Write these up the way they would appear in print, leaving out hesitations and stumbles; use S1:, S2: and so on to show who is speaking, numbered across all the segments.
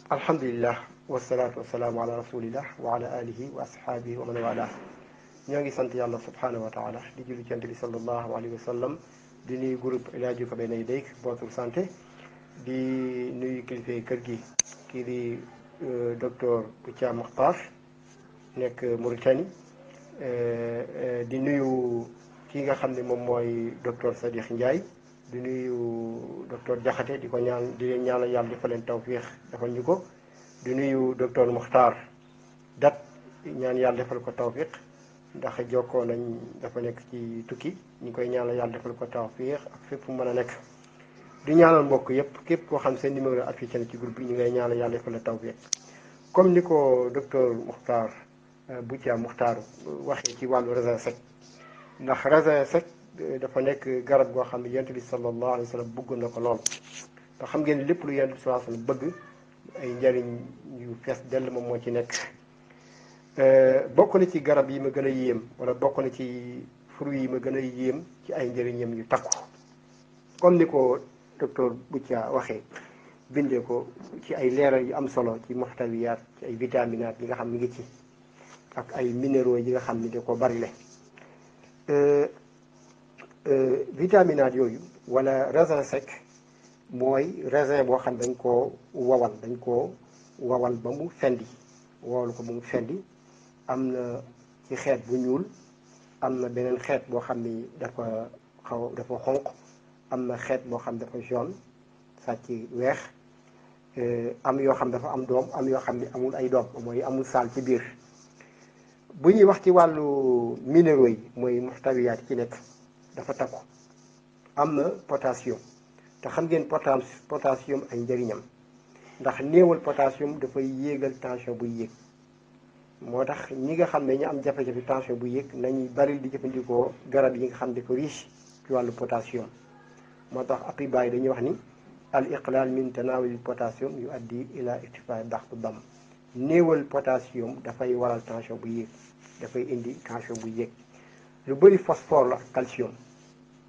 S1: alhamdulillah wasalaatu wasalaamu ala rasulillah wa ala alihi wa ashaabihi wa man wala ñoo ngi sant yàlla subhanahu wa taala di julli ci Yonent bi sallallahu alayhi wa sallam di nuyu groupe Ilaaju ko bayna yadayk votre santé di nuyu kilifa kër gi kii di docteur Boutia Makhtar nekk Mauritanie di nuyu kii nga xam ne moom mooy docteur Sadikh Ndiaye di nuyu docteur Diakhaté di ko ñaan di leen ñaanal yàlla defal leen tawfiix defal ñu ko di nuyu docteur Mokhtar Dat ñaan yàlla defal ko tawfiix ndax jokkoo nañ dafa nekk ci tukki ñu koy ñaanal yàlla defal ko tawfiix ak fépp fu mën a nekk di ñaanal mbokk yépp képp koo xam seen numéro affiché na ci groupe bi ñu ngay ñaanal yàlla defal la tawfiix comme ni ko docteur Mokhtar Boutia Mokhtar waxee ci wàllu raisin sec ndax raisin sec dafa nekk garab goo xam ne Yonent bi sallallahu alayhi wa sallam bëgg na ko lool te xam ngeen lépp lu Yonent bi sallallahu alayhi wa sallam bëgg ay njariñ yu fees dell moom moo ci nekk bokk na ci garab yi ma gën a yéem wala bokk na ci fruit yi ma gën a yéem ci ay njëriñam yu takku comme ni ko docteur Boutia waxee bindee ko ci ay leeral yu am solo ci muxtawiyaat ci ay vitaminaat yi nga xam ni ngi ci ak ay minéraux yi nga xam ni da ko bari le vitaminaat yooyu wala raisin sec mooy raisin boo xam dañ koo wawal ba mu fendi wowal ko ba mu fendi am na ci xeet bu ñuul am na beneen xeet boo xam ni dafa xonq am na xeet boo xam dafa jaune sàcc weex am yoo xam dafa am doom am yoo xam ni amul ay doom mooy amul saal ci biir bu ñuy wax ci wàllu minéraux yi mooy muxtawiyaat ci nekk dafa takku am na potassium te xam ngeen potassium ay njëriñam ndax néewal potassium dafay yéegal tension buy yéeg moo tax ñi nga xam ne ñu am jafe-jafe tension buy yéeg nañuy bari di jëfandikoo garab yi nga xam dafa riche ci wàllu potassium moo tax atibaay yi dañuy wax ni al iqlal min tanawul potassium yu addi ila irtifaa daxtu dam néewal potassium dafay waral tension bu yéeg dafay indi tension bu yéeg lu bëri phosphore la ak calcium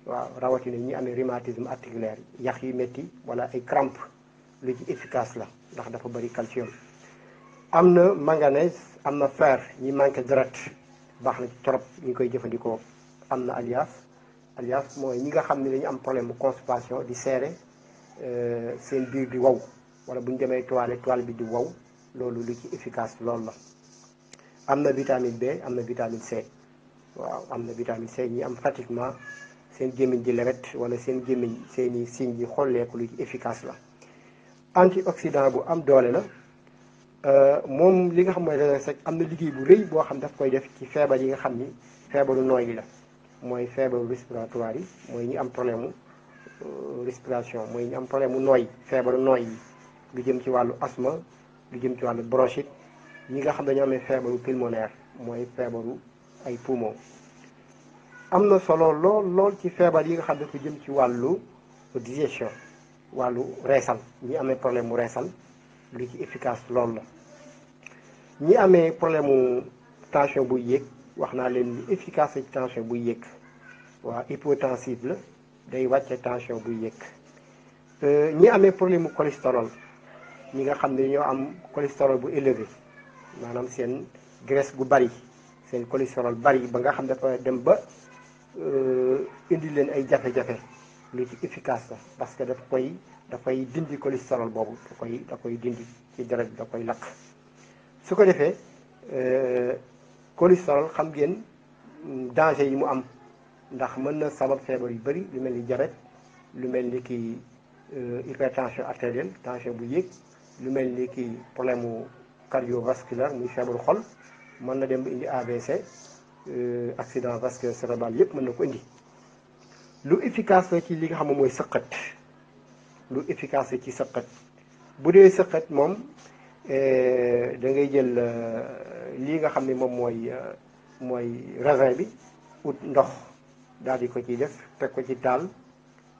S1: waaw rawatina ñi amee rhumatisme articulaire yax yu métti wala ay crampe lu ci efficace la ndax dafa bëri calcium am na manganèse am na fer ñi manqué deret baax na ci trop ñu koy jëfandikoo am na alias mooy ñi nga xam ne dañu am problème bu constipation di seere seen biir di wow wala bu ñu demee toile bi di wow loolu lu ci efficace loolu la am na vitamine B am na vitamine C waaw am na vitamine C ñi am pratiquement seen gémmiñ di lewet wala seen gémmiñ seeni signe yi xolleeku lu ci efficace la antioxydant bu am doole la moom li nga xam mooy raisin sec am na liggéey bu rëy boo xam daf koy def ci feebar yi nga xam ni feebaru nooy yi la mooy feebaru respiratoire yi mooy ñi am problème mu respiration mooy ñi am problème mu nooy feebaru nooy yi lu jëm ci wàllu asthme lu jëm ci wàllu bronchite ñi nga xam dañoo amee feebaru pulmonaire mooy feebaru ay poumon am na solo lool ci feebar yi nga xam dafa jëm ci wàllu digestion wàllu reesal ñi amee problème mu reesal lu ci efficace loolu la ñi amee problème mu tension buy yéeg wax naa leen ni efficace ci tension buy yéeg waaw hypotensive la day wàcce tension buy yéeg ñi amee problème mu cholestérol ñi nga xam ne ñoo am cholestérol bu élevé maanaam seen graisse gu bari seen cholestérol bari ba nga xam dafa dem ba indi leen ay jafe-jafe lu ci efficace la parce que dafay dindi cholestérol boobu da koy dindi ci deret bi da koy lakk su ko defee cholestérol xam ngeen danger yi mu am ndax mën na sabab feebar yu bëri lu mel ni diabète lu mel ni ki hypertension artérielle tension bu yéeg lu mel ni ki problème mu cardiovasculaire muy feebaru xol mën na dem ba indi AVC accident vasculaire cérébral yépp mën na ko indi lu efficace la ci li nga xam ne mooy sëqat lu efficace la ci sëqat bu dee sëqat moom da ngay jël lii nga xam ne moom mooy raisin bi ut ndox daal di ko ciy def teg ko ci taal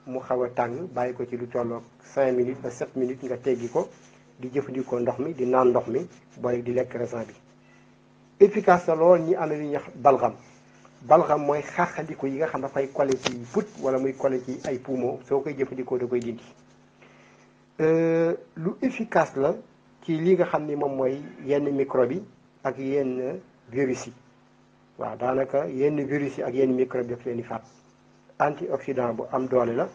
S1: mu xaw a tàng bàyyi ko ci lu tolloog 5 minutes ba 7 minutes nga teggi ko di jëfandikoo ndox mi di naan ndox mi boole di lekk raisin bi efficace la lool ñi amee lu ñuy wax balgam mooy xaaxandiku yi nga xam dafay collé ci put wala muy collé ci ay poumon soo koy jëfandikoo da koy dindi lu efficace la ci ci li nga xam ni moom mooy yenn microbe yi ak yenn virus yi waaw daanaka yenn virus yi ak yenn microbe daf leen di faat antioxydant bu am doole la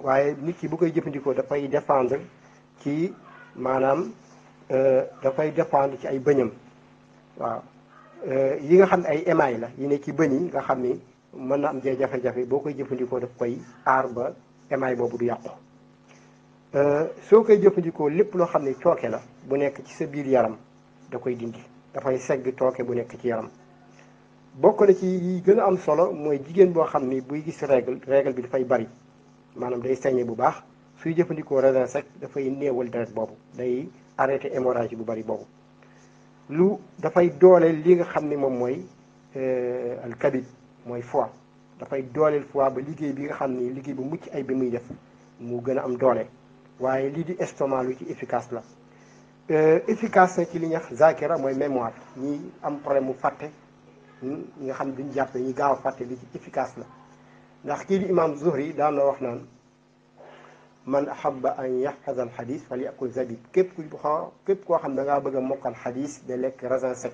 S1: waaye nit ki bu koy jëfandikoo dafay dépendre ci maanaam dafay dépendre ci ay bëñam waaw yi nga xam ne ay émail la yi ne ci bëñ yi nga xam ni mën na am jafe-jafe boo koy jëfandikoo daf koy aar ba émail boobu du yàqu soo koy jëfandikoo lépp loo xam ne tooke la bu nekk ci sa biir yaram da koy dindi dafay segg tooke bu nekk ci yaram bokk na ci yi gën a am solo mooy jigéen boo xam ni buy gis règle bi dafay bari maanaam day saigné bu baax suy jëfandikoo raisin sec dafay néewal deret boobu day arrêté hémorragie bu bari boobu lu dafay dooleel li nga xam ni moom mooy alkabid mooy foie dafay dooleel foie ba liggéey bi nga xam ni liggéey bu mucc ay bi muy def mu gën a am doole waaye lii di estomac lu ci efficace la efficace na ci li ñuy wax zakira mooy mémoire ñi am problème mu fàtte ñi nga xam duñ jàpp ñi gaaw a fàtte li ci efficace la ndax kii di imam Zuhri daan na wax naan man ahaba an yaxfaz al xadis fal yakul zabib képp koo xam da ngaa bëgg a mokkal xadis de lekk raisin sec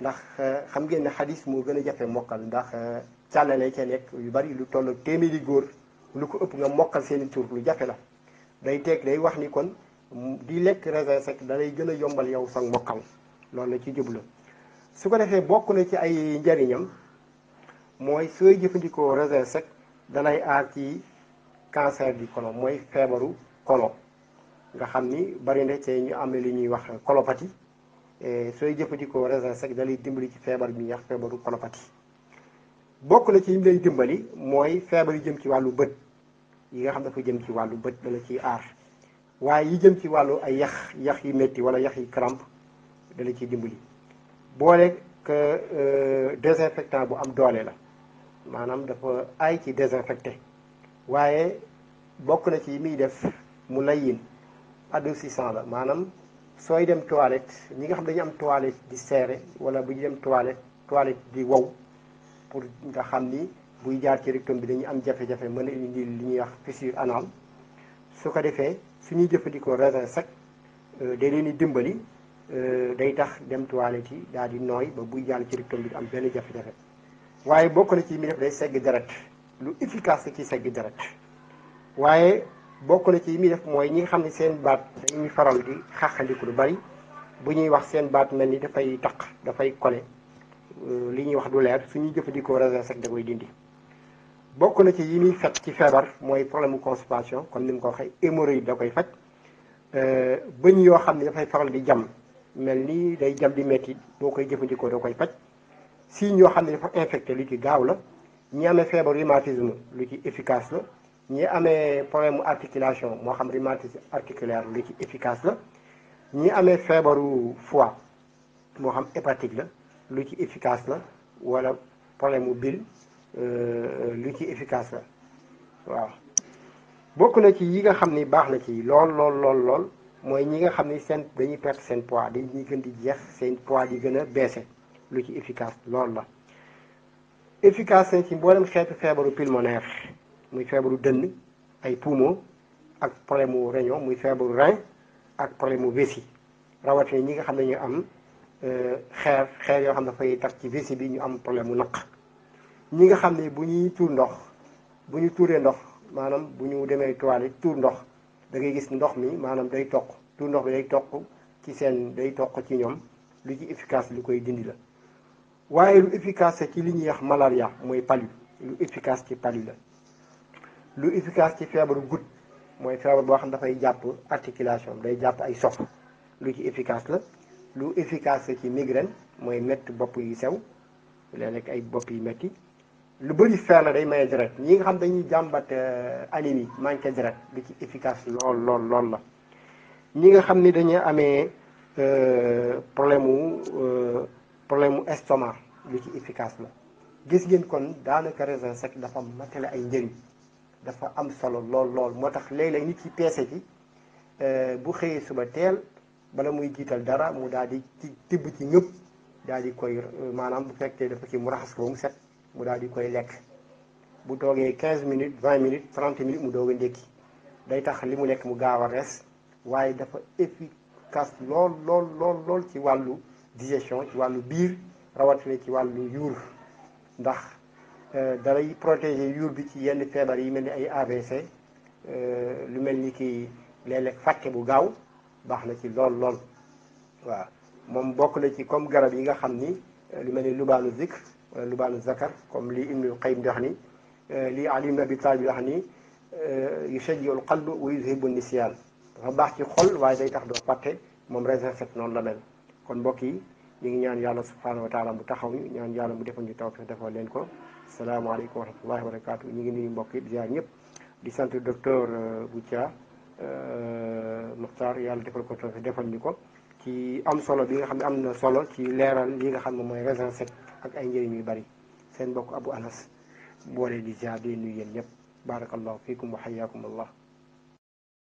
S1: ndax xam ngeen ne xadis moo gën a jafe mokkal ndax càllale ca nekk yu bari lu toll téeméeri góor lu ko ëpp nga mokkal seeni tur lu jafe la day wax ni kon di lekk raisin sec da lay gën a yombal yow sax mokkal loolu la ci jublu su ko defee bokk na ci ay njariñam mooy sooy jëfandikoo raisin sec dalay aar ci cancer du côlon mooy feebaru côlon nga xam ni bari na ci ñu am li ñuy wax colopathie sooy jëfandikoo raisin sec dalay dimbali ci feebar bi ñuy wax feebaru colopathie bokk na ci yi lay dimbali mooy feebar yi jëm ci wàllu bët yi nga xam dafa jëm ci wàllu bët dala ciy aar waaye yi jëm ci wàllu ay yax yi métti wala yax yi crampe dala ciy dimbali boole que désinfectant bu am doole la maanaam dafa aay ci désinfecté waaye bokk na ci yi muy def mu layyin adoucissant la maanaam sooy dem toilette ñi nga xam dañu am toilette di serré wala bu ñu dem toilette di wow pour nga xam ni buy jaar ci rectum bi dañuy am jafe-jafe mën a indi li ñuy wax fissure anale su ko defee suñuy jëfandikoo raisin sec day leen di dimbali day tax dem toilette yi daal di nooy ba buy jaar ci rectum bi du am benn jafe-jafe waaye bokk na ci mi def day segg deret lu efficace ci segg deret waaye bokk na ci yi muy def mooy ñi nga xam ne seen baat dañuy faral di xàqandiku lu bari bu ñuy wax seen baat mel ni dafay taq dafay kole li ñuy wax du leer suñuy jëfandikoo raisin sec da koy dindi bokk na ci yi muy fekk ci feebar mooy problème mu constipation comme ni mu ko waxee hémorroïde da koy faj bëñ yoo xam ne dafay faral di jam mel ni day jam di metti boo koy jëfandikoo da koy faj signes yoo xam ne dafa infecté lu ci gaaw la ñi amee feebar rhumatisme lu ci efficace la ñi amee problème mu articulation moo xam rhumatisme articulaire lu ci efficace la ñi amee feebaru foie moo xam hépatique la lu ci efficace la wala problème mu bile lu ci efficace la waaw bokk na ci yi nga xam ni baax na ci lool mooy ñi nga xam ni seen dañuy perte seen poids dañuy gën di jeex seen poids di gën a baissé lu ci efficace loolu la efficace na ci mboolem xeetu feebaru pulmonaire muy feebaru dënn ay poumon ak problème mu réunion muy feebaru rein ak problème mu vessie rawatina ñi nga xam ne ñu am xeer yoo xam ne dafay tax ci vessie bi ñu am problème mu naq ñi nga xam ne bu ñuy tuur ndox bu ñu tuuree ndox maanaam bu ñu demee toilette tuur ndox da ngay gis ndox mi maanaam day toq tuur ndox bi day toq ci seen day toq ci ñoom lu ci efficace lu koy dindi la waaye lu efficace ci li ñuy wax malaria mooy palu lu efficace ci palu la lu efficace ci feebaru goutte mooy feebar boo xam dafay jàpp articulation day jàpp ay sox lu ci efficace la lu efficace ci migraine mooy métti bopp yu sew léeg-léeg ay bopp yu métti lu bëri fer la day maye deret ñi nga xam dañuy jàmbat anémie manqué deret lu ci efficace lool la ñi nga xam ni dañuy amee problème mu estomac lu ci efficace la gis ngeen kon daanaka raisin sec dafa matale ay njëriñ dafa am solo lool moo tax léeg-léeg nit ci peese ci bu xëyee suba teel bala muy jiital dara mu daal di tibb ci ñëpp daal di koy maanaam bu fekkee dafa ci mu raxas ko mu set mu daal di koy lekk bu toogee 15 minutes 20 minutes 30 minutes mu doog a ndékki day tax li mu lekk mu gaaw a rees waaye dafa efficace lool lool lool lool ci wàllu digestion ci wàllu biir rawatina ci wàllu yuur ndax dalay protéger yuur bi ci yenn feebar yi mel ni ay AVC lu mel ni ki léeg-léeg fàtte bu gaaw baax na ci lool lool waaw moom bokk na ci comme garab yi nga xam ni lu mel ni lubaanu zikr wala lubaanu zakar comme li Ibnul Qayyim di wax ni li Ali ibn Abi Talib wax ni yushajji'ul qalb wa yuzhibu nisyaan dafa baax ci xol waaye day tax doo fàtte moom raisin sec noonu la mel kon mbokk yi ñu ngi ñaan yàlla subhanahu wa taala mu taxaw ñu ñaan yàlla mu defal ñu tawfiq defal leen ko salaamaaleykum wa rahmatullahi wa barakatu ñu ngi nuyu mbokk yi ziar ñëpp di sant docteur Boutia Muxtaar yàlla defal ko tawfiq defal ñu ko ci am solo bi nga xam ne am na solo ci leeral li nga xam ne mooy raisin sec ak ay njëriñ yu bari seen mbokk Abou Anas boole di ziar di nuyu yéen ñëpp barakallahu fiikum wa hayyakum allah